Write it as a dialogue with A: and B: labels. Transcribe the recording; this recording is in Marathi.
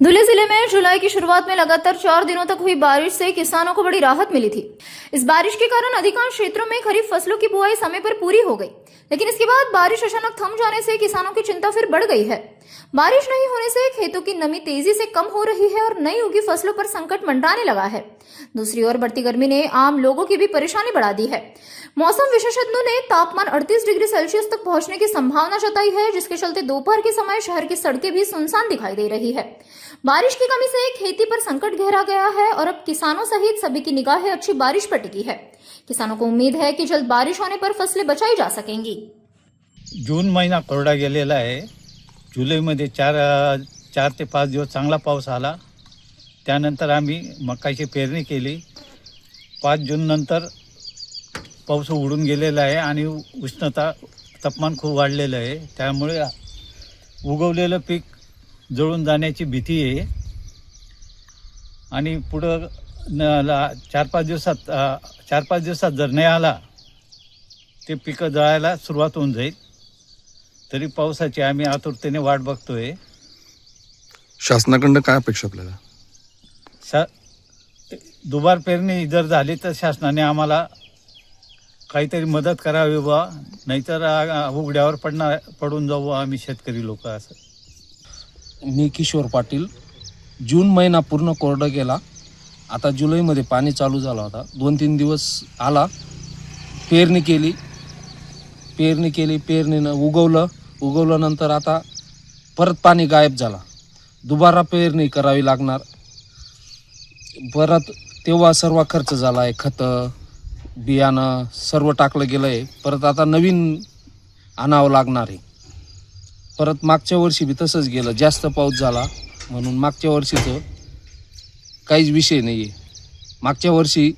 A: धुले जिले में जुलाई की शुरुआत में लगातार 4 दिनों तक हुई बारिश से किसानों को बड़ी राहत मिली थी। इस बारिश के कारण अधिकांश क्षेत्रों में खरीफ फसलों की बुआई समय पर पूरी हो गई, लेकिन इसके बाद बारिश अचानक थम जाने से किसानों की चिंता फिर बढ़ गई है। बारिश नहीं होने से खेतों की नमी तेजी से कम हो रही है और नई उगी फसलों पर संकट मंडराने लगा है। दूसरी ओर बढ़ती गर्मी ने आम लोगों की भी परेशानी बढ़ा दी है। मौसम विशेषज्ञों ने तापमान 38 डिग्री सेल्सियस तक पहुंचने की संभावना जताई है, जिसके चलते दोपहर के समय शहर की सड़कें भी सुनसान दिखाई दे रही है। बारिश की कमी से खेती पर संकट गहरा गया है और अब किसानों सहित सभी की निगाहें अच्छी बारिश पर टिकी है। किसानों को उम्मीद है कि जल्द बारिश होने पर फसलें बचाई जा सकेंगी।
B: जून महिना कोरडा गेलेला आहे। जुलैमध्ये चार ते 5 दिवस चांगला पाऊस आला। त्यानंतर आम्ही मकाची पेरणी केली। 5 जून नंतर पाऊस उडून गेलेला आहे आणि उष्णता तापमान खूप वाढलेलं आहे। त्यामुळे उगवलेलं पीक जळून जाण्याची भीती आहे आणि पुढे 4-5 दिवसात जर नाही आला ते पीक जळायला सुरुवात होऊन जाईल। तरी पावसाची आम्ही आतुरतेने वाट बघतोय।
C: शासनाकडून काय अपेक्षा आपल्याला?
B: दुबार पेरणी जर झाली तर शासनाने आम्हाला काहीतरी मदत करावी बा, नाहीतर उघड्यावर पडून जाऊ आम्ही शेतकरी लोक। असं
D: मी किशोर पाटील। जून महिना पूर्ण कोरडा गेला। आता जुलैमध्ये पाणी चालू झाला होता। 2-3 दिवस आला। पेरणी केली, पेरणीनं उगवल्यानंतर आता परत पाणी गायब झाला। दुबारा पेरणी करावी लागणार। परत तेव्हा सर्व खर्च झाला आहे। खतं बियाणं सर्व टाकलं गेलं आहे। परत आता नवीन आणावं लागणार आहे। परत मागच्या वर्षी बी तसंच गेलं, जास्त पाऊस झाला म्हणून मागच्या वर्षीचं काहीच विषय नाही आहे। मागच्या वर्षी